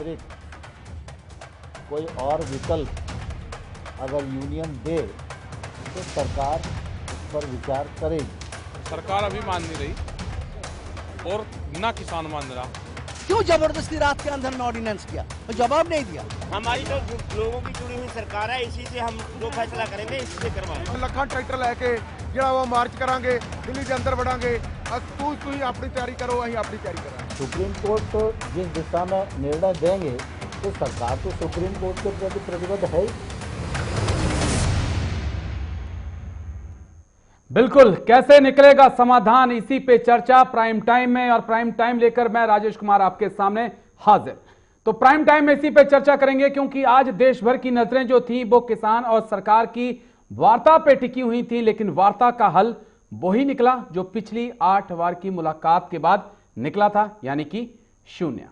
अतिरिक्त कोई और विकल्प अगर यूनियन दे तो सरकार उस पर विचार करेगी। सरकार अभी मान नहीं रही और ना किसान मान रहा। क्यों जबरदस्ती रात के अंदर में ऑर्डिनेंस किया? तो जवाब नहीं दिया। हमारी तो लोगों की जुड़ी हुई सरकार है, इसी से हम जो फैसला करेंगे इसी से करवाएंगे। ਲੱਖਾਂ ਟਰੈਕਟਰ ਲੈ ਕੇ ਜਿਹੜਾ ਉਹ ਮਾਰਚ ਕਰਾਂਗੇ, ਦਿੱਲੀ ਦੇ ਅੰਦਰ ਵੜਾਂਗੇ। ਤੁਸੀਂ ਆਪਣੀ ਤਿਆਰੀ ਕਰੋ, ਅਸੀਂ ਆਪਣੀ ਤਿਆਰੀ ਕਰਾਂਗੇ। सुप्रीम कोर्ट तो जिस दिशा में निर्णय देंगे तो सरकार तो सुप्रीम कोर्ट के प्रति प्रतिबद्ध है ही। बिल्कुल, कैसे निकलेगा समाधान, इसी पे चर्चा प्राइम टाइम में। और प्राइम टाइम लेकर मैं राजेश कुमार आपके सामने हाजिर। तो प्राइम टाइम में इसी पे चर्चा करेंगे क्योंकि आज देश भर की नजरें जो थी वो किसान और सरकार की वार्ता पे टिकी हुई थी, लेकिन वार्ता का हल वही निकला जो पिछली 8 बार की मुलाकात के बाद निकला था, यानी कि शून्य।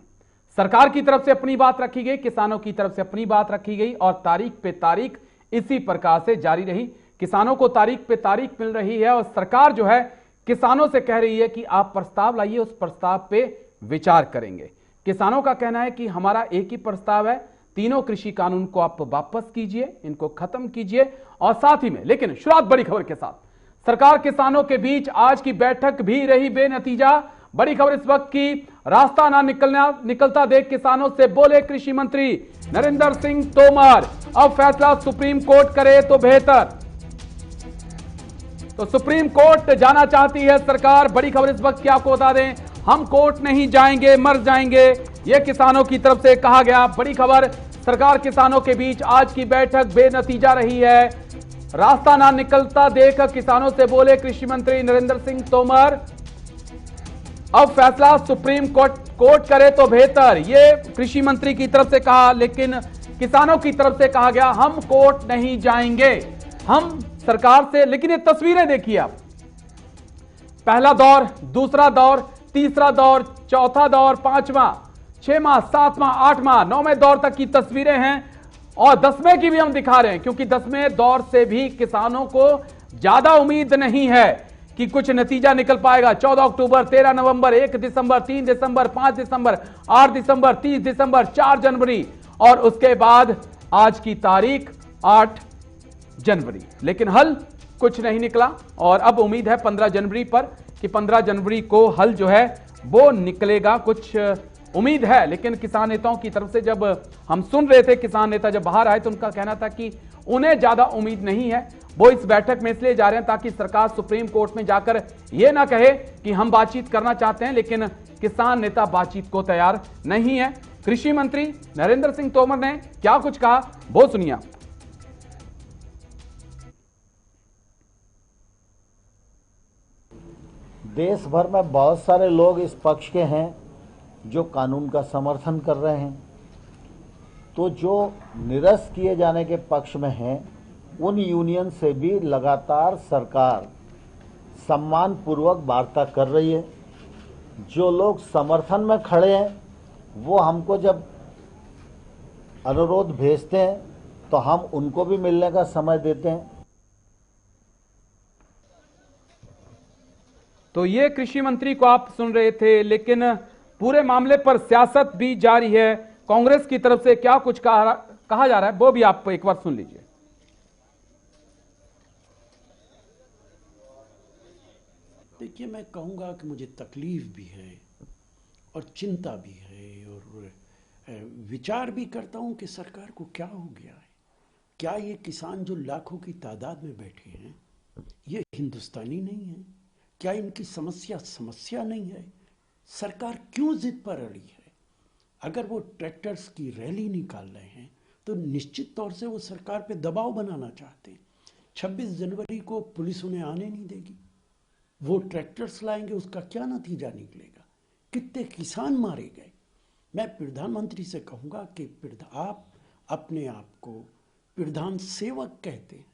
सरकार की तरफ से अपनी बात रखी गई, किसानों की तरफ से अपनी बात रखी गई और तारीख पे तारीख इसी प्रकार से जारी रही। किसानों को तारीख पे तारीख मिल रही है और सरकार जो है किसानों से कह रही है कि आप प्रस्ताव लाइए, उस प्रस्ताव पे विचार करेंगे। किसानों का कहना है कि हमारा एक ही प्रस्ताव है, तीनों कृषि कानून को आप वापस कीजिए, इनको खत्म कीजिए। और साथ ही में, लेकिन शुरुआत बड़ी खबर के साथ, सरकार किसानों के बीच आज की बैठक भी रही बेनतीजा। बड़ी खबर इस वक्त की, रास्ता ना निकलता देख किसानों से बोले कृषि मंत्री नरेंद्र सिंह तोमर, अब फैसला सुप्रीम कोर्ट करे तो बेहतर। तो सुप्रीम कोर्ट जाना चाहती है सरकार। बड़ी खबर इस वक्त की आपको बता दें, हम कोर्ट नहीं जाएंगे, मर जाएंगे, यह किसानों की तरफ से कहा गया। बड़ी खबर, सरकार किसानों के बीच आज की बैठक बेनतीजा रही है। रास्ता ना निकलता देख किसानों से बोले कृषि मंत्री नरेंद्र सिंह तोमर, अब फैसला सुप्रीम कोर्ट करे तो बेहतर। यह कृषि मंत्री की तरफ से कहा, लेकिन किसानों की तरफ से कहा गया हम कोर्ट नहीं जाएंगे, हम सरकार से। लेकिन ये तस्वीरें देखिए आप, पहला दौर, दूसरा दौर, तीसरा दौर, चौथा दौर, 5वां, 6वां, 7वां, 8वां, 9वें दौर तक की तस्वीरें हैं और 10वें की भी हम दिखा रहे हैं क्योंकि 10वें दौर से भी किसानों को ज्यादा उम्मीद नहीं है कि कुछ नतीजा निकल पाएगा। 14 अक्टूबर, 13 नवंबर, 1 दिसंबर, 3 दिसंबर, 5 दिसंबर, 8 दिसंबर, 30 दिसंबर, 4 जनवरी और उसके बाद आज की तारीख 8 जनवरी। लेकिन हल कुछ नहीं निकला और अब उम्मीद है 15 जनवरी पर कि 15 जनवरी को हल जो है वो निकलेगा, कुछ उम्मीद है। लेकिन किसान नेताओं की तरफ से जब हम सुन रहे थे, किसान नेता जब बाहर आए तो उनका कहना था कि उन्हें ज्यादा उम्मीद नहीं है। वो इस बैठक में इसलिए जा रहे हैं ताकि सरकार सुप्रीम कोर्ट में जाकर यह ना कहे कि हम बातचीत करना चाहते हैं, लेकिन किसान नेता बातचीत को तैयार नहीं है। कृषि मंत्री नरेंद्र सिंह तोमर ने क्या कुछ कहा वो सुनिए। देश भर में बहुत सारे लोग इस पक्ष के हैं जो कानून का समर्थन कर रहे हैं, तो जो निरस्त किए जाने के पक्ष में हैं उन यूनियन से भी लगातार सरकार सम्मानपूर्वक वार्ता कर रही है। जो लोग समर्थन में खड़े हैं वो हमको जब अनुरोध भेजते हैं तो हम उनको भी मिलने का समय देते हैं। तो ये कृषि मंत्री को आप सुन रहे थे, लेकिन पूरे मामले पर सियासत भी जारी है। कांग्रेस की तरफ से क्या कुछ कहा जा रहा है वो भी आप एक बार सुन लीजिए। देखिए, मैं कहूँगा कि मुझे तकलीफ भी है और चिंता भी है और विचार भी करता हूँ कि सरकार को क्या हो गया है। क्या ये किसान जो लाखों की तादाद में बैठे हैं ये हिंदुस्तानी नहीं है? क्या इनकी समस्या नहीं है? सरकार क्यों जिद पर अड़ी है? अगर वो ट्रैक्टर्स की रैली निकाल रहे हैं तो निश्चित तौर से वो सरकार पे दबाव बनाना चाहते हैं। 26 जनवरी को पुलिस उन्हें आने नहीं देगी, वो ट्रैक्टर्स लाएंगे, उसका क्या नतीजा निकलेगा? कितने किसान मारे गए? मैं प्रधानमंत्री से कहूँगा कि आप अपने आप को प्रधान सेवक कहते हैं,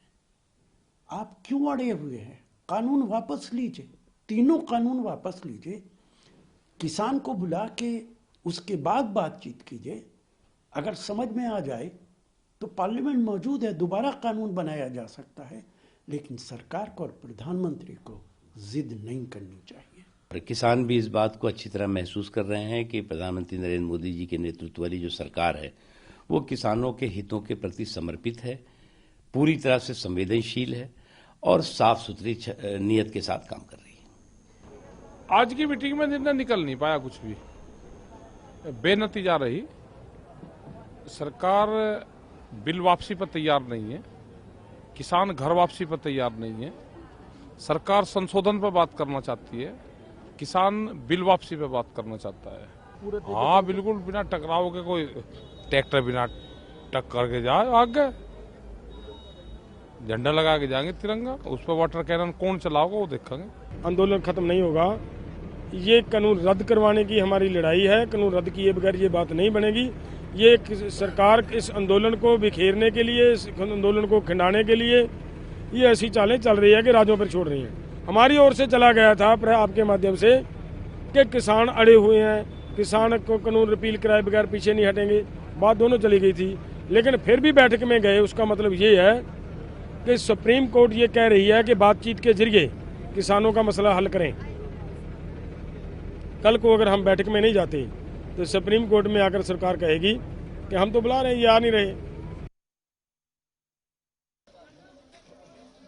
आप क्यों अड़े हुए हैं? कानून वापस लीजिए, तीनों कानून वापस लीजिए, किसान को बुला के उसके बाद बातचीत कीजिए। अगर समझ में आ जाए तो पार्लियामेंट मौजूद है, दोबारा कानून बनाया जा सकता है, लेकिन सरकार को और प्रधानमंत्री को जिद नहीं करनी चाहिए। और किसान भी इस बात को अच्छी तरह महसूस कर रहे हैं कि प्रधानमंत्री नरेंद्र मोदी जी के नेतृत्व वाली जो सरकार है वो किसानों के हितों के प्रति समर्पित है, पूरी तरह से संवेदनशील है और साफ सुथरी नीयत के साथ काम कर रही है। आज की मीटिंग में निर्णय निकल नहीं पाया, कुछ भी बेनतीजा रही। सरकार बिल वापसी पर तैयार नहीं है, किसान घर वापसी पर तैयार नहीं है। सरकार संशोधन पर बात करना चाहती है, किसान बिल वापसी पे बात करना चाहता है। हाँ बिल्कुल, बिना टकराव के कोई ट्रैक्टर बिना टक्कर के जाए आगे, झंडा लगा के जाएंगे तिरंगा, उस पर वाटर कैनन कौन चलाओगा वो देखेंगे। आंदोलन खत्म नहीं होगा, ये कानून रद्द करवाने की हमारी लड़ाई है। कानून रद्द किए बगैर ये बात नहीं बनेगी। ये सरकार इस आंदोलन को बिखेरने के लिए, इस आंदोलन को खिंडाने के लिए ये ऐसी चालें चल रही है कि राज्यों पर छोड़ रही हैं। हमारी ओर से चला गया था आपके माध्यम से कि किसान अड़े हुए हैं, किसान को कानून रिपील कराए बगैर पीछे नहीं हटेंगे, बात दोनों चली गई थी। लेकिन फिर भी बैठक में गए, उसका मतलब ये है कि सुप्रीम कोर्ट ये कह रही है कि बातचीत के जरिए किसानों का मसला हल करें। कल को अगर हम बैठक में नहीं जाते तो सुप्रीम कोर्ट में आकर सरकार कहेगी कि हम तो बुला रहे हैं, ये आ नहीं रहे।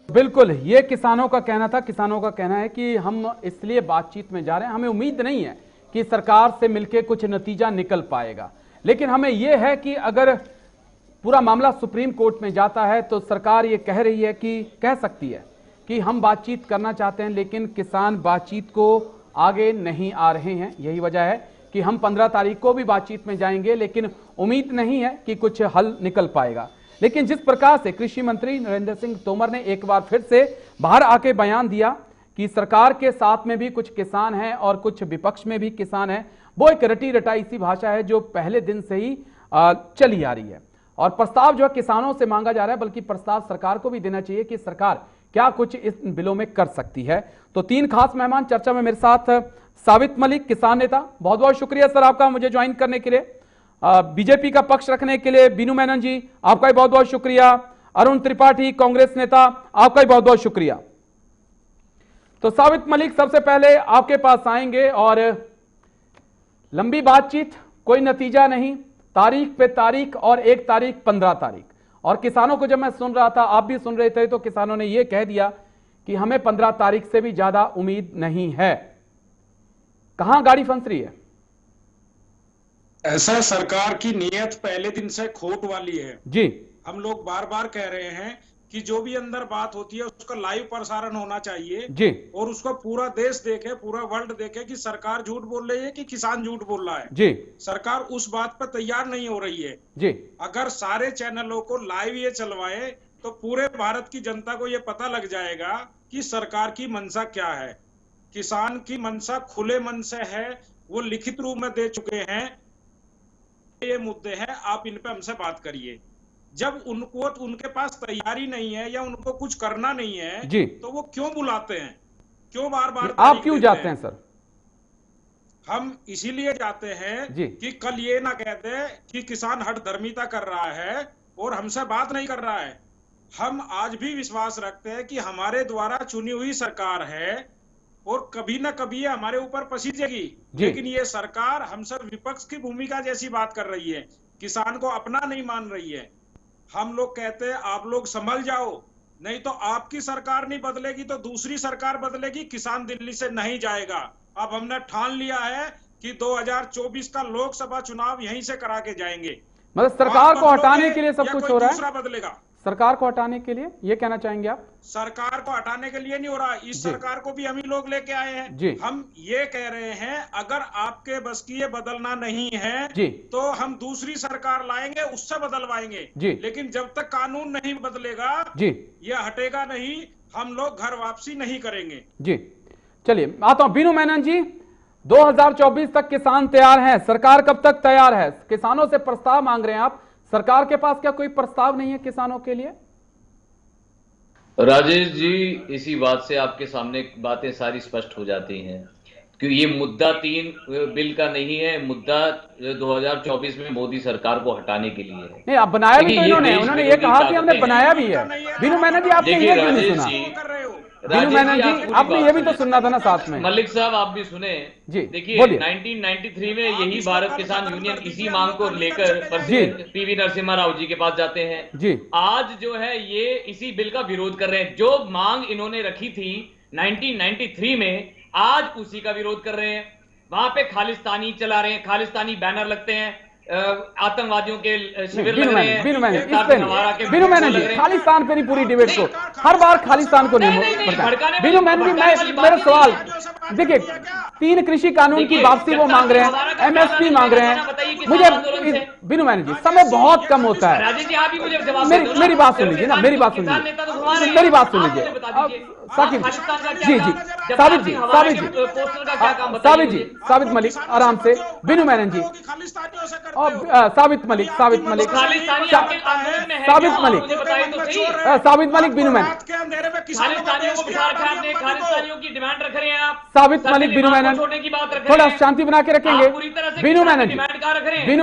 बिल्कुल, ये किसानों का कहना था। किसानों का कहना है कि हम इसलिए बातचीत में जा रहे हैं, हमें उम्मीद नहीं है कि सरकार से मिलकर कुछ नतीजा निकल पाएगा, लेकिन हमें यह है कि अगर पूरा मामला सुप्रीम कोर्ट में जाता है तो सरकार ये कह रही है कि कह सकती है कि हम बातचीत करना चाहते हैं, लेकिन किसान बातचीत को आगे नहीं आ रहे हैं। यही वजह है कि हम 15 तारीख को भी बातचीत में जाएंगे, लेकिन उम्मीद नहीं है कि कुछ हल निकल पाएगा। लेकिन जिस प्रकार से कृषि मंत्री नरेंद्र सिंह तोमर ने एक बार फिर से बाहर आके बयान दिया कि सरकार के साथ में भी कुछ किसान हैं और कुछ विपक्ष में भी किसान हैं, वो एक रटी रटाई सी भाषा है जो पहले दिन से ही चली आ रही है। और प्रस्ताव जो है किसानों से मांगा जा रहा है, बल्कि प्रस्ताव सरकार को भी देना चाहिए कि सरकार क्या कुछ इस बिलों में कर सकती है। तो 3 खास मेहमान चर्चा में मेरे साथ, साबित मलिक किसान नेता, बहुत बहुत शुक्रिया सर आपका मुझे ज्वाइन करने के लिए। बीजेपी का पक्ष रखने के लिए बीनू मेनन जी, आपका भी बहुत बहुत शुक्रिया। अरुण त्रिपाठी कांग्रेस नेता, आपका भी बहुत बहुत शुक्रिया। तो साबित मलिक, सबसे पहले आपके पास आएंगे और लंबी बातचीत, कोई नतीजा नहीं, तारीख पे तारीख और 1 तारीख 15 तारीख। और किसानों को जब मैं सुन रहा था, आप भी सुन रहे थे, तो किसानों ने यह कह दिया कि हमें 15 तारीख से भी ज्यादा उम्मीद नहीं है। कहां गाड़ी फंस रही है? ऐसा सरकार की नीयत पहले दिन से खोट वाली है जी। हम लोग बार बार कह रहे हैं कि जो भी अंदर बात होती है उसका लाइव प्रसारण होना चाहिए जी, और उसको पूरा देश देखे, पूरा वर्ल्ड देखे कि सरकार झूठ बोल रही है कि किसान झूठ बोल रहा है जी। सरकार उस बात पर तैयार नहीं हो रही है जी। अगर सारे चैनलों को लाइव ये चलवाए तो पूरे भारत की जनता को ये पता लग जाएगा कि सरकार की मंशा क्या है। किसान की मंशा खुले मन से है, वो लिखित रूप में दे चुके हैं। ये मुद्दे हैं, आप इन पे हमसे बात करिए। जब उनको उनके पास तैयारी नहीं है या उनको कुछ करना नहीं है जी, तो वो क्यों बुलाते हैं, क्यों बार बार आप क्यों जाते हैं सर? हम इसीलिए जाते हैं कि कल ये ना कहते कि किसान हठधर्मिता कर रहा है और हमसे बात नहीं कर रहा है। हम आज भी विश्वास रखते हैं कि हमारे द्वारा चुनी हुई सरकार है और कभी ना कभी ये हमारे ऊपर पसीजेगी, लेकिन ये सरकार हम सब विपक्ष की भूमिका जैसी बात कर रही है, किसान को अपना नहीं मान रही है। हम लोग कहते हैं आप लोग संभल जाओ, नहीं तो आपकी सरकार नहीं बदलेगी तो दूसरी सरकार बदलेगी, किसान दिल्ली से नहीं जाएगा। अब हमने ठान लिया है कि 2024 का लोकसभा चुनाव यहीं से करा के जाएंगे। मतलब सरकार को हटाने के लिए सब कुछ हो रहा है, दूसरा बदलेगा। सरकार को हटाने के लिए ये कहना चाहेंगे आप? सरकार को हटाने के लिए नहीं हो रहा, इस सरकार को भी हम ही लोग लेके आए हैं। हम ये कह रहे हैं अगर आपके बस की ये बदलना नहीं है तो हम दूसरी सरकार लाएंगे, उससे बदलवाएंगे। लेकिन जब तक कानून नहीं बदलेगा ये हटेगा नहीं, हम लोग घर वापसी नहीं करेंगे। जी चलिए आता हूं बीनू मेनन जी। 2024 तक किसान तैयार हैं, सरकार कब तक तैयार है? किसानों से प्रस्ताव मांग रहे हैं आप, सरकार के पास क्या कोई प्रस्ताव नहीं है किसानों के लिए? राजेश जी, इसी बात से आपके सामने बातें सारी स्पष्ट हो जाती हैं कि ये मुद्दा 3 बिल का नहीं है, मुद्दा 2024 में मोदी सरकार को हटाने के लिए है। नहीं, आप बनाया भी तो उन्होंने ये कहा कि हमने बनाया भी है। बीनू मेनन जी, आपने ये क्यों नहीं सुना? बिनू मेनन जी, आपने ये भी तो सुनना था ना साथ में। मलिक साहब आप भी सुने जी, देखिए 1993 में यही भारत किसान यूनियन इसी मांग को लेकर पीवी नरसिम्हा राव जी के पास जाते हैं जी। आज जो है ये इसी बिल का विरोध कर रहे हैं। जो मांग इन्होंने रखी थी 1993 में, आज उसी का विरोध कर रहे हैं। वहां पे खालिस्तानी चला रहे हैं, खालिस्तानी बैनर लगते हैं, आतंकवादियों के शिविर लग रहे हैं। बिनू मेनन जी, खालिस्तान पे नहीं पूरी डिबेट को, हर बार खालिस्तान को नहीं बिनू मेनन जी, मेरा सवाल देखिए, 3 कृषि कानून की वापसी वो मांग रहे हैं, एमएसपी मांग रहे हैं। मुझे बिनू मेनन जी, समय बहुत कम होता है, मेरी बात सुन लीजिए ना, मेरी बात सुन लीजिए, मेरी बात सुन लीजिए साकिब जी, साबित मलिक आराम से, बिनू मेनन जी और साबित मलिक, बिनू मेनन, साबित मलिक, बिनू मेनन, थोड़ा शांति बना के रखेंगे। बिनू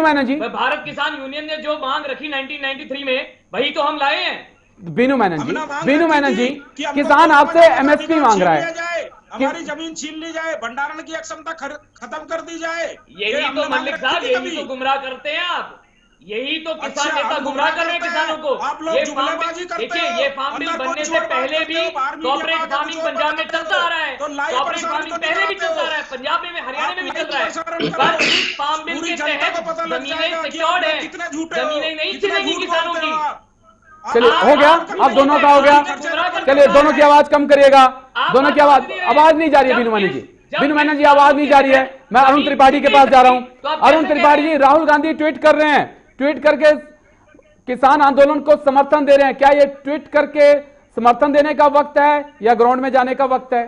मेनन जी, भारत किसान यूनियन ने जो मांग रखी 1993 में, वही तो हम लाए हैं। बिनू मेनन जी, किसान आपसे एमएसपी मांग रहा है, हमारी जमीन छीन ली जाए, भंडारण की क्षमता खत्म कर दी जाए। यही तो मलिक साहब, यही तो गुमराह करते हैं आप, यही तो किसान नेता गुमराह कर रहे हैं किसानों को। आप लोग जुमलेबाजी करते देखिए, ये फार्म बिल बनने से पहले भी कॉर्पोरेट फार्मिंग पंजाब में चलता आ रहा है, कॉर्पोरेट फार्मिंग पहले भी चलता आ रहा है, पंजाब में, हरियाणा में भी चल रहा है। बस इस फार्म बिल के तहत जमीनें सिक्योर्ड है, जमीनें नहीं छिनेगी किसानों की। चलिए, हो गया, अब दोनों का हो गया। चलिए, दोनों की आवाज कम करिएगा, दोनों की आवाज नहीं जा रही है। बिनू मेनन जी, आवाज नहीं जा रही है। मैं अरुण त्रिपाठी के पास जा रहा हूं। अरुण त्रिपाठी जी, राहुल गांधी ट्वीट कर रहे हैं, ट्वीट करके किसान आंदोलन को समर्थन दे रहे हैं। क्या ये ट्वीट करके समर्थन देने का वक्त है या ग्राउंड में जाने का वक्त है?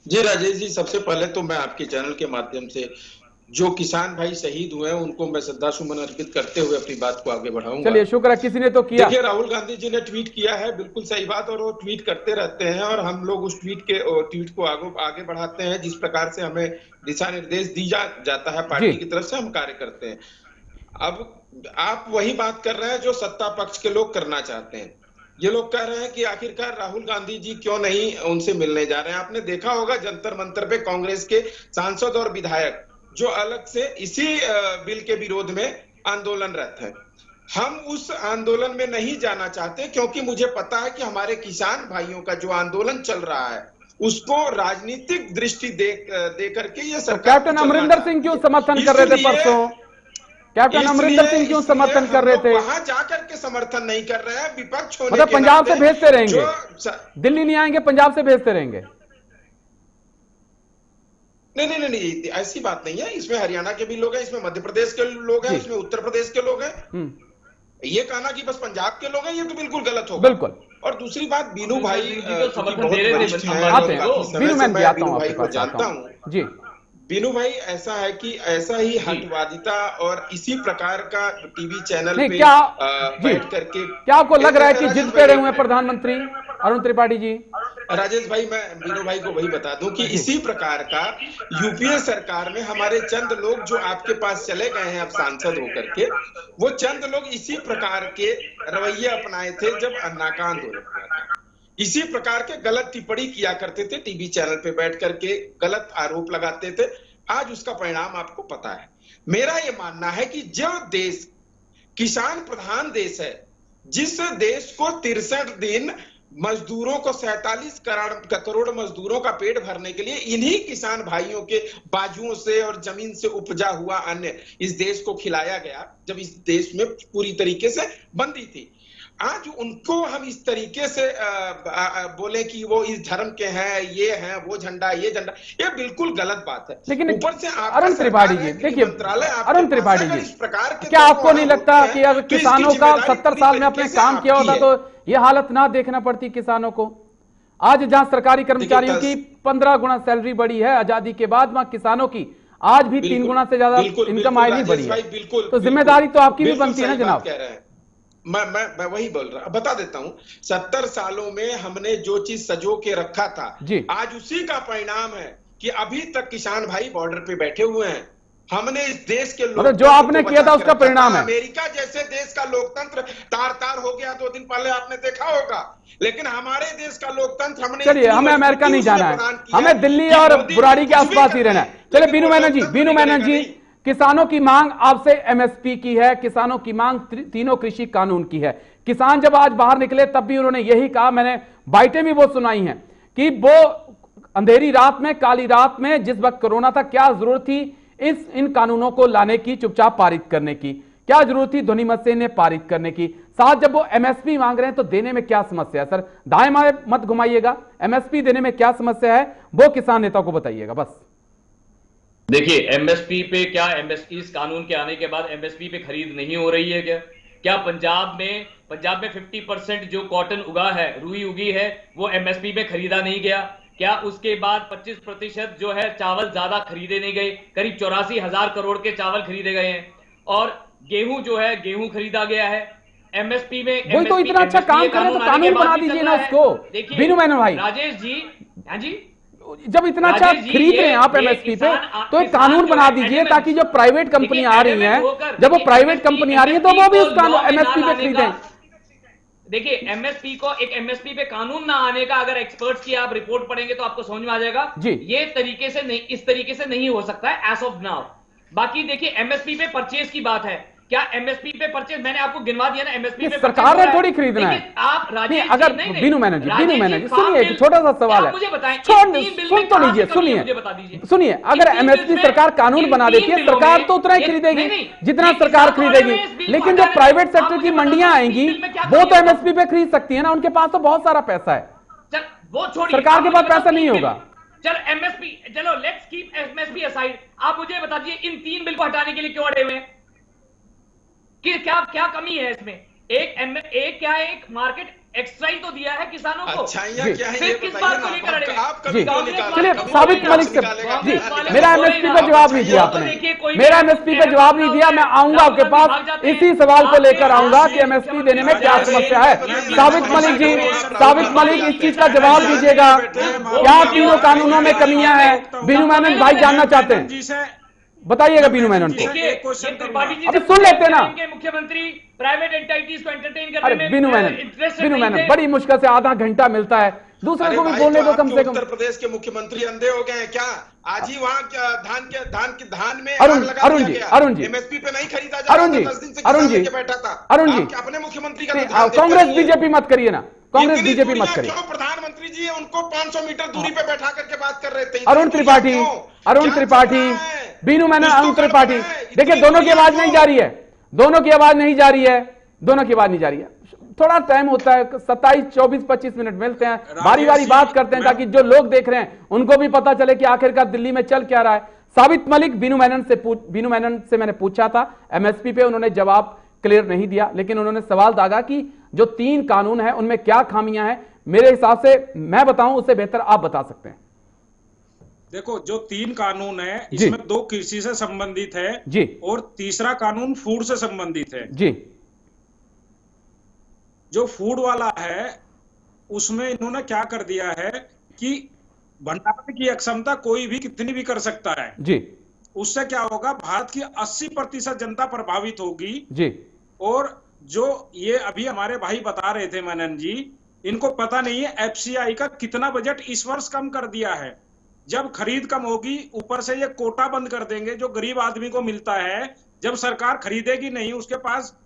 जी राजेश जी, सबसे पहले तो मैं आपके चैनल के माध्यम से जो किसान भाई शहीद हुए हैं उनको मैं श्रद्धा सुमन अर्पित करते हुए अपनी बात को आगे बढ़ाऊंगा। चलिए, शुक्र है किसी ने तो किया। देखिए, राहुल गांधी जी ने ट्वीट किया है, बिल्कुल सही बात, और वो ट्वीट करते रहते हैं और हम लोग उस ट्वीट को आगे बढ़ाते हैं। जिस प्रकार से हमें दिशा निर्देश दी जाता है पार्टी की तरफ से, हम कार्य करते हैं। अब आप वही बात कर रहे हैं जो सत्ता पक्ष के लोग करना चाहते हैं। ये लोग कह रहे हैं कि आखिरकार राहुल गांधी जी क्यों नहीं उनसे मिलने जा रहे हैं। आपने देखा होगा जंतर मंतर पे कांग्रेस के सांसद और विधायक जो अलग से इसी बिल के विरोध में आंदोलनरत है। हम उस आंदोलन में नहीं जाना चाहते क्योंकि मुझे पता है कि हमारे किसान भाइयों का जो आंदोलन चल रहा है उसको राजनीतिक दृष्टि दे करके ये सरकार। कैप्टन अमरिंदर सिंह क्यों समर्थन कर रहे थे परसों? कैप्टन अमरिंदर सिंह क्यों समर्थन कर रहे थे? वहां जाकर के समर्थन नहीं कर रहे हैं, विपक्ष होने मतलब पंजाब से भेजते रहेंगे, दिल्ली नहीं आएंगे, पंजाब से भेजते रहेंगे। नहीं, ऐसी बात नहीं है। इसमें हरियाणा के भी लोग हैं, इसमें मध्य प्रदेश के लोग हैं, इसमें उत्तर प्रदेश के लोग हैं। ये कहना कि बस पंजाब के लोग हैं, ये तो बिल्कुल गलत होगा। बिल्कुल। और दूसरी बात, बीनू भाई समर्थन दे रहे थे, बीनू भाई को जानता हूँ जी। बीनू भाई ऐसा है कि ऐसा ही हटवादिता और इसी प्रकार का टीवी चैनल पे बैठ करके, क्या आपको लग रहा है कि जिद पे रहे हुए प्रधानमंत्री अरुण त्रिपाठी जी? राजेश भाई, मैं बीनू भाई को वही बता दूं कि इसी प्रकार का यूपीए सरकार में हमारे चंद लोग जो आपके पास चले गए हैं अब सांसद होकर के, वो चंद लोग इसी प्रकार के रवैये अपनाए थे जब अन्ना का आंदोलन हुआ था। इसी प्रकार के गलत टिप्पणी किया करते थे, टीवी चैनल पे बैठ करके गलत आरोप लगाते थे। आज उसका परिणाम आपको पता है। मेरा ये मानना है कि जो देश किसान प्रधान देश है, जिस देश को 63 दिन मजदूरों को 47 करोड़ मजदूरों का पेट भरने के लिए इन्हीं किसान भाइयों के बाजुओं से और जमीन से उपजा हुआ अन्न इस देश को खिलाया गया, जब इस देश में पूरी तरीके से बंदी थी। आज उनको हम इस तरीके से बोले कि वो इस धर्म के हैं, ये हैं, वो झंडा, ये झंडा, ये बिल्कुल गलत बात है। लेकिन ऊपर से अरुण त्रिपाठी जी, देखिए अरुण त्रिपाठी जी, क्या आपको नहीं लगता कि अगर किसानों का 70 साल में अपने काम किया होता तो ये हालत ना देखना पड़ती किसानों को? आज जहां सरकारी कर्मचारियों की 15 गुना सैलरी बढ़ी है आजादी के बाद, वहां किसानों की आज भी 3 गुना से ज्यादा इनकम आय नहीं बढ़ी है। तो जिम्मेदारी तो आपकी भी बनती है ना जनाब। मैं वही बोल रहा, बता देता हूं। 70 सालों में हमने जो चीज सजो के रखा था, आज उसी का परिणाम है कि अभी तक किसान भाई बॉर्डर पे बैठे हुए हैं। हमने इस देश के लोग जो आपने किया था उसका परिणाम है। अमेरिका जैसे देश का लोकतंत्र तार तार हो गया। 2 दिन पहले आपने देखा होगा लेकिन हमारे देश का लोकतंत्र हमने, चलिए हमें अमेरिका नहीं जाना है, हमें दिल्ली और बुराड़ी के आसपास ही रहना है। चलिए बीनू मेनन जी, किसानों की मांग आपसे एमएसपी की है, किसानों की मांग तीनों कृषि कानून की है। किसान जब आज बाहर निकले तब भी उन्होंने यही कहा, मैंने बाइटें भी वो सुनाई हैं कि वो अंधेरी रात में, काली रात में, जिस वक्त कोरोना था, क्या जरूरत थी इन कानूनों को लाने की, चुपचाप पारित करने की, क्या जरूरत थी ध्वनिमत से इन्हें पारित करने की। साथ जब वो एमएसपी मांग रहे हैं तो देने में क्या समस्या है? सर दाएं बाएं मत घुमाइएगा, एमएसपी देने में क्या समस्या है वो किसान नेता को बताइएगा बस। देखिए एमएसपी पे क्या, एमएसपी इस कानून के आने के बाद एमएसपी पे खरीद नहीं हो रही है क्या पंजाब में 50% जो कॉटन उगा है, रुई उगी है, वो एमएसपी पे खरीदा नहीं गया क्या? उसके बाद 25% जो है चावल ज्यादा खरीदे नहीं गए, करीब 84,000 करोड़ के चावल खरीदे गए हैं। और गेहूं जो है, गेहूं खरीदा गया है एमएसपी में। वही तो इतना अच्छा काम कर रहे हैं तो कानून बना दीजिए ना उसको। बीनू मेनन भाई, राजेश जी, हाँ जी, जब इतना अच्छा खरीद रहे हैं आप एमएसपी पे तो एक कानून बना दीजिए ताकि जो प्राइवेट कंपनी आ रही है, जब वो प्राइवेट कंपनी आ रही है तो वो भी उस एमएसपी पे खरीदें। देखिए एमएसपी को, एक एमएसपी पे कानून ना आने का अगर एक्सपर्ट्स की आप रिपोर्ट पढ़ेंगे तो आपको समझ में आ जाएगा ये तरीके से नहीं, इस तरीके से नहीं हो सकता है एज ऑफ नाउ। बाकी देखिए एमएसपी पे परचेज की बात है, क्या एमएसपी पे परचेज मैंने आपको गिनवा दिया ना, एमएसपी पे सरकार ने थोड़ी खरीदना है। आप राजेश अगर बीनू मेनन जी सुनिए, एक छोटा सा सवाल है, मुझे बताएं, सुन तो लीजिए, सुनिए, अगर एमएसपी सरकार कानून बना देती है, सरकार तो उतना ही खरीदेगी जितना सरकार खरीदेगी, लेकिन जो प्राइवेट सेक्टर की मंडियां आएंगी वो तो एमएसपी पे खरीद सकती है ना, उनके पास तो बहुत सारा पैसा है, वो छोड़िए, सरकार के पास पैसा नहीं होगा। चलो एमएसपी, चलो लेट्स कीप एमएसपी असाइड, आप मुझे बता दीजिए इन 3 बिल को हटाने के लिए क्यों अड़े हुए हैं, कि क्या कमी है इसमें? एक क्या है, एक मार्केट एक्सरसाइज तो दिया है किसानों को, सिर्फ किस बात को लेकर अड़े हैं? चलिए साबित मलिक से जी, मेरा एमएसपी पे जवाब नहीं दिया आपने, मेरा एमएसपी पे जवाब नहीं दिया, मैं आऊंगा आपके पास, इसी सवाल को लेकर आऊंगा कि एमएसपी देने में क्या समस्या है। साबित मलिक जी, साबित मलिक इस चीज का जवाब दीजिएगा, क्या तीनों कानूनों में कमियां हैं? बीनू मेनन भाई जानना चाहते हैं, बताइएगा बीनू मेनन को। अभी सुन लेते ना, मुख्यमंत्री प्राइवेट एंटिटीज को एंटरटेन करने अरे में बीनू मेनन बड़ी मुश्किल से आधा घंटा मिलता है, दूसरे को भी बोलने दो कम से कम। उत्तर प्रदेश के मुख्यमंत्री अंधे हो गए हैं क्या? आज ही वहाँ धान में अरुण जी एमएसपी पे नहीं खरीदा जा रहा था, 10 दिन से बैठा था। अरुण जी अपने मुख्यमंत्री का कांग्रेस बीजेपी मत करिए ना, कांग्रेस बीजेपी मत करिए। प्रधानमंत्री जी उनको 500 मीटर दूरी पे बैठा करके बात कर रहे थे। अरुण त्रिपाठी, बीनू मेनन, अरुण त्रिपाठी, देखिए दोनों की आवाज नहीं जा रही है, दोनों की आवाज नहीं जा रही है, थोड़ा टाइम होता है, 27, 24, 25 मिनट मिलते हैं, बारी बारी बात करते हैं ताकि जो लोग देख रहे हैं उनको भी पता चले कि आखिरकार दिल्ली में चल क्या रहा है। साबित मलिक, बीनू मेनन से मैंने पूछा था एमएसपी पे, उन्होंने जवाब क्लियर नहीं दिया, लेकिन उन्होंने सवाल दागा कि जो 3 कानून है उनमें क्या खामियां हैं। मेरे हिसाब से मैं बताऊं उससे बेहतर आप बता सकते हैं। देखो जो 3 कानून है इसमें 2 कृषि से संबंधित है जी, और तीसरा कानून फूड से संबंधित है जी। जो फूड वाला है उसमें इन्होंने क्या कर दिया है कि भंडारण की क्षमता कोई भी कितनी भी कर सकता है जी, उससे क्या होगा, भारत की 80% जनता प्रभावित होगी जी। और जो ये अभी हमारे भाई बता रहे थे मेनन जी, इनको पता नहीं है एफसीआई का कितना बजट इस वर्ष कम कर दिया है। जब खरीद कम होगी ऊपर से ये कोटा बंद कर देंगे जो गरीब आदमी को मिलता है, जब सरकार खरीदेगी नहीं, उसके पास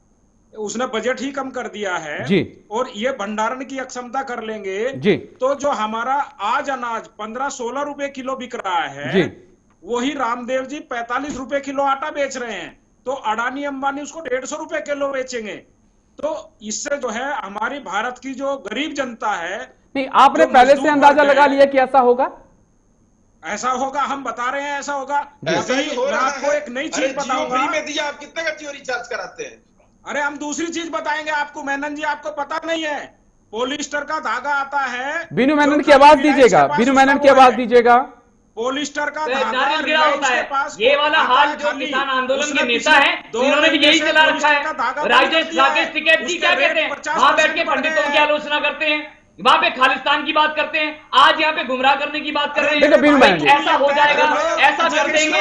उसने बजट ही कम कर दिया है जी, और ये भंडारण की अक्षमता कर लेंगे जी, तो जो हमारा आज अनाज 15-16 रुपए किलो बिक रहा है जी, वही रामदेव जी 45 रुपए किलो आटा बेच रहे हैं, तो अडानी अंबानी उसको 150 रुपए किलो बेचेंगे। तो इससे जो है हमारी भारत की जो गरीब जनता है, नहीं आपने पहले से अंदाजा लगा लिया कि ऐसा होगा, हम बता रहे हैं ऐसा होगा। ऐसा ही हो मैं रहा आपको है। एक नई चीज बताऊंगा, फ्री में दिया, आप कितने का जियो रिचार्ज कराते हैं? अरे हम दूसरी चीज बताएंगे आपको मेनन जी, आपको पता नहीं है, पॉलिस्टर का धागा आता है। बीनू मेनन की आवाज दीजिएगा, बीनू मेनन की आवाज दीजिएगा। पॉलिस्टर का गिरा होता है, ये वाला हाल जो किसान आंदोलन के नेता है इन्होंने भी यही चला रखा है। राजेश टिकैत जी क्या कहते हैं, वहां बैठ के पंडितों की आलोचना करते हैं वहां पे खालिस्तान की बात करते हैं, आज यहाँ पे गुमराह करने की बात कर रहे देखो, बीनू हैं। मैनन जी। ऐसा हो जाएगा, ऐसा कर देंगे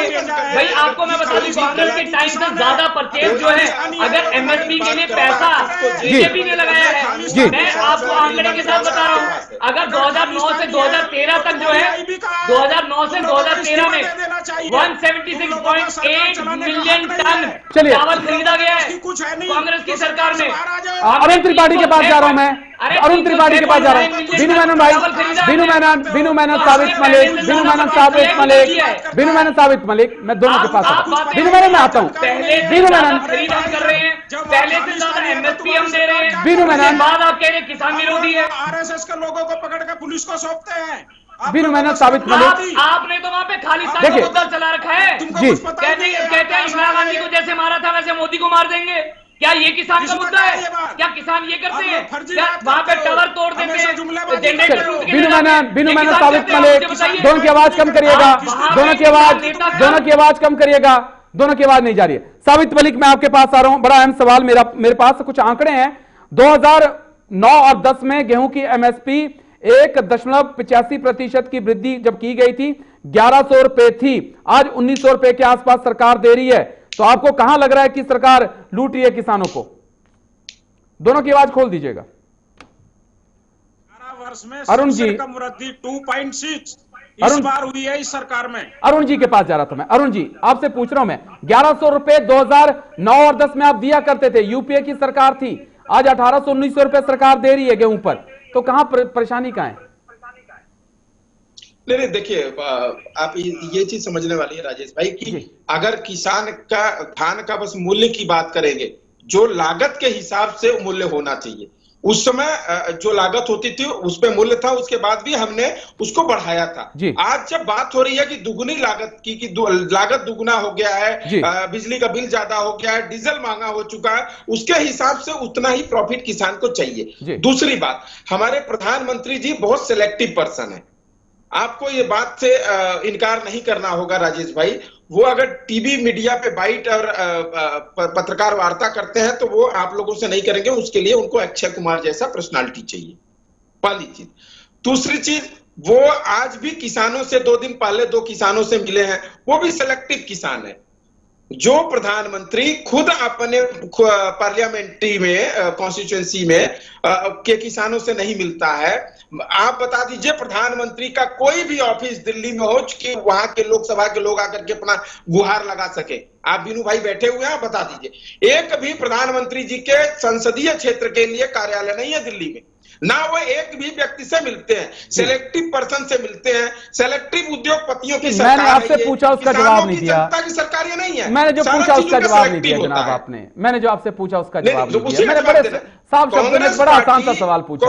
भाई। आपको मैं बता दूं, कांग्रेस के टाइम से ज्यादा परचेज जो है, अगर एमएसपी के लिए पैसा बीजेपी ने लगाया है, मैं आपको आंकड़े के साथ बता रहा हूँ, अगर 2009 से 2013 तक जो है, 2009 से 2013 में 176.8 मिलियन टन चावल खरीदा गया है कांग्रेस की सरकार में। अरुण त्रिपाठी के पास जा रहा हूं मैं, अरुण त्रिपाठी के पास जा रहा हूं। बीनू मैनन भाई, बीनू मैनन साबित मलिक, बीनू मैनन साबित मलिक, बीनू मैनन साबित मलिक, मैं दोनों के पास आता हूं। बीनू मैनन मैं आता हूं। बीनू मैनन खरीद हम कर रहे हैं, पहले से ज्यादा एमएसपी हम दे रहे हैं। बीनू मैनन बाद आप कह रहे हैं किसान विरोधी है। आरएसएस के लोगों को पकड़ के पुलिस को सौंपते हैं। बीनू मैनन साबित मलिक, आपने तो वहां पे खालिस्तान का मुद्दा चला रखा है जी। कहते हैं इंदिरा गांधी को जैसे मारा था वैसे मोदी को मार देंगे। क्या ये किसान का मुद्दा है? क्या किसान ये करते हैं? क्या वहां पे टावर तोड़ देते हैं? बीनू मैनन साबित मलिक, दोनों की आवाज कम करिएगा, दोनों की आवाज कम करिएगा, दोनों की आवाज नहीं जा रही है। साबित मलिक, मैं आपके पास आ रहा हूं। बड़ा अहम सवाल मेरे पास कुछ आंकड़े हैं। 2009 और 10 में गेहूं की एमएसपी 1.85% की वृद्धि जब की गई थी, 1100 रुपए थी, आज 1900 रुपए के आसपास सरकार दे रही है। तो आपको कहां लग रहा है कि सरकार लूट रही है किसानों को? दोनों की आवाज खोल दीजिएगा। 12 वर्ष में अरुण जी, कम वृद्धि 2.6 इस बार हुई है इस सरकार में। अरुण जी के पास जा रहा था मैं। अरुण जी, आपसे पूछ रहा हूं मैं, 1100 रुपए 2009 और 10 में आप दिया करते थे, यूपीए की सरकार थी, आज 1800-1900 रुपए सरकार दे रही है गेहूं पर, तो कहां परेशानी कहां है? नहीं देखिए, आप ये चीज समझने वाली है राजेश भाई कि अगर किसान का धान का बस मूल्य की बात करेंगे, जो लागत के हिसाब से मूल्य होना चाहिए, उस समय जो लागत होती थी उस पे मूल्य था, उसके बाद भी हमने उसको बढ़ाया था। आज जब बात हो रही है कि दुगुनी लागत की लागत दुगुना हो गया है, बिजली का बिल ज्यादा हो गया है, डीजल महंगा हो चुका है, उसके हिसाब से उतना ही प्रॉफिट किसान को चाहिए। दूसरी बात, हमारे प्रधानमंत्री जी बहुत सिलेक्टिव पर्सन है, आपको ये बात से इनकार नहीं करना होगा राजेश भाई। वो अगर टीवी मीडिया पे बाइट और पत्रकार वार्ता करते हैं तो वो आप लोगों से नहीं करेंगे, उसके लिए उनको अक्षय कुमार जैसा पर्सनालिटी चाहिए, पहली चीज। दूसरी चीज, वो आज भी किसानों से 2 दिन पहले 2 किसानों से मिले हैं, वो भी सिलेक्टिव किसान है। जो प्रधानमंत्री खुद अपने पार्लियामेंट्री में कॉन्स्टिट्यूएंसी में के किसानों से नहीं मिलता है, आप बता दीजिए प्रधानमंत्री का कोई भी ऑफिस दिल्ली में हो कि वहां के लोकसभा के लोग आकर के अपना गुहार लगा सके। आप बीनू भाई बैठे हुए हैं, बता दीजिए एक भी प्रधानमंत्री जी के संसदीय क्षेत्र के लिए कार्यालय नहीं है दिल्ली में, ना वो एक भी व्यक्ति से मिलते हैं, सिलेक्टिव पर्सन से मिलते हैं, सिलेक्टिव उद्योगपतियों की सरकार है। मैंने आपसे पूछा उसका जवाब नहीं दिया, जनता की सरकार ये नहीं है। मैंने जो पूछा उसका जवाब नहीं दिया जनाब आपने, मैंने जो आपसे पूछा उसका जवाब नहीं दिया। मैंने बड़े साफ शब्दों में बड़ा आसान सा सवाल पूछा।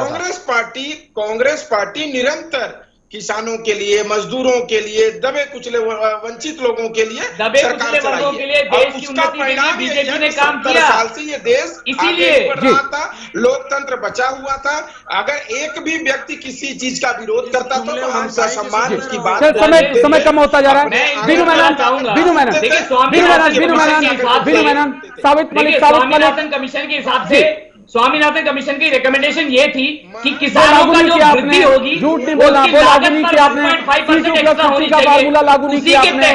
कांग्रेस पार्टी निरंतर किसानों के लिए, मजदूरों के लिए, दबे कुचले वंचित लोगों के लिए, दबे कुचले वर्गों के लिए, देश की उन्नति के लिए बीजेपी ने काम किया। साल से ये देश इसीलिए बढ़ रहा था, लोकतंत्र बचा हुआ था। अगर एक भी व्यक्ति किसी चीज का विरोध करता था तो हम सम्मान उसकी बात। समय कम होता जा रहा है। बीनू मैनन, साबित मलिक, स्वामीनाथन कमीशन के हिसाब से, स्वामीनाथन कमीशन की रिकमेंडेशन ये थी कि किसानों का जो वृद्धि होगी, झूठ नहीं बोला, वो लागू नहीं किया आपने, C2+50 का फार्मूला लागू नहीं किया आपने,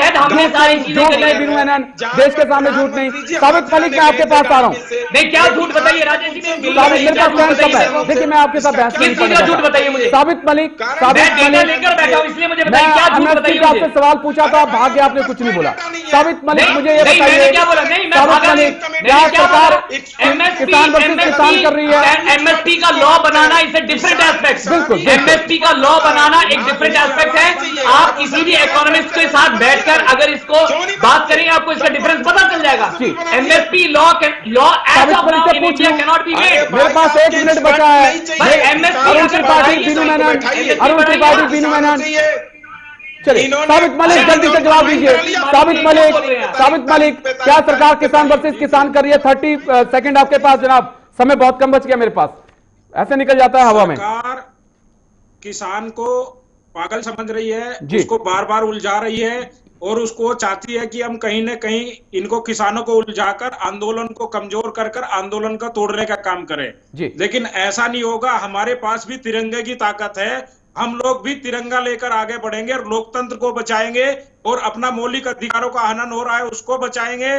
झूठ नहीं बीनू मैनन, देश के सामने झूठ नहीं। साबित मलिक, मैं आपके पास आ रहा हूँ। नहीं, क्या झूठ बताइए राजेश जी, मेरे पास बहस सब है। देखिए मैं आपके साथ बहस नहीं करूंगा, झूठ बताइए मुझे। साबित मलिक, लेकर बैठा हूं, इसलिए मुझे बताइए क्या झूठ बताइए। आपसे सवाल पूछा था, भाग गया, आपने कुछ नहीं बोला। साबित मलिक, मुझे ये बताइए, क्या बोला? नहीं, साबित मलिक, क्या सरकार किसान वर्सेस किसान कर रही है? एमएसपी का law banana is a different aspect. बिल्कुल, एमएसपी का लॉ बनाना एक डिफरेंट एस्पेक्ट है। आप किसी भी इकोनॉमिस्ट के साथ बैठकर अगर इसको बात करेंगे, आपको इसका डिफरेंस पता चल जाएगा। MSP law as of now in India can not be made. मेरे पास 1 मिनट बचा है। अरुण त्रिपाठी, बीनू मैनन, अरुण त्रिपाठी, बीनू मैनन, चलिए साबित मलिक जल्दी से जवाब दीजिए। साबित मलिक, क्या सरकार किसान वर्सेस किसान कर रही है? 30 सेकंड आपके पास जनाब, समय बहुत कम बच गया मेरे पास, ऐसे निकल जाता है हवा में। सरकार किसान को पागल समझ रही है, उसको बार बार उलझा रही है। और उसको चाहती है कि हम कहीं न कहीं इनको किसानों को उलझाकर आंदोलन को कमजोर कर कर आंदोलन का तोड़ने का काम करें। लेकिन ऐसा नहीं होगा, हमारे पास भी तिरंगे की ताकत है, हम लोग भी तिरंगा लेकर आगे बढ़ेंगे और लोकतंत्र को बचाएंगे और अपना मौलिक अधिकारों का हनन हो रहा है उसको बचाएंगे,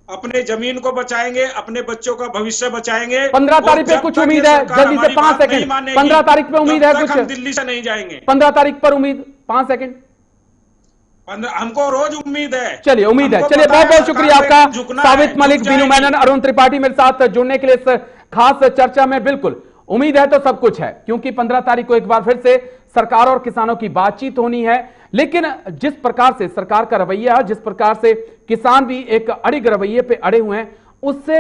अपने जमीन को बचाएंगे, अपने बच्चों का भविष्य बचाएंगे। 15 तारीख पे कुछ उम्मीद है, जल्दी से 5 सेकंड। 15 तारीख पे उम्मीद है कुछ? हम दिल्ली से नहीं जाएंगे। 15 तारीख पर उम्मीद, 5 सेकंड। हमको रोज उम्मीद है। चलिए उम्मीद है। चलिए बहुत बहुत शुक्रिया आपका साबित मलिक, बीनू मेनन, अरुण त्रिपाठी मेरे साथ जुड़ने के लिए इस खास चर्चा में। बिल्कुल उम्मीद है तो सब कुछ है, क्योंकि 15 तारीख को एक बार फिर से सरकार और किसानों की बातचीत होनी है। लेकिन जिस प्रकार से सरकार का रवैया है, जिस प्रकार से किसान भी एक अड़िग रवैये पे अड़े हुए हैं, उससे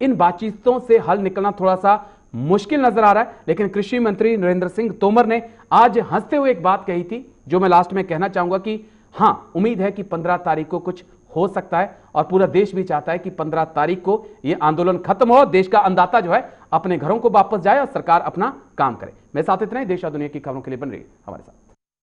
इन बातचीतों से हल निकलना थोड़ा सा मुश्किल नजर आ रहा है। लेकिन कृषि मंत्री नरेंद्र सिंह तोमर ने आज हंसते हुए एक बात कही थी, जो मैं लास्ट में कहना चाहूंगा कि हां, उम्मीद है कि 15 तारीख को कुछ हो सकता है और पूरा देश भी चाहता है कि 15 तारीख को यह आंदोलन खत्म हो, देश का अन्नदाता जो है अपने घरों को वापस जाए और सरकार अपना काम करे। मेरे साथ इतना ही। देश और दुनिया की खबरों के लिए बन रही है हमारे साथ।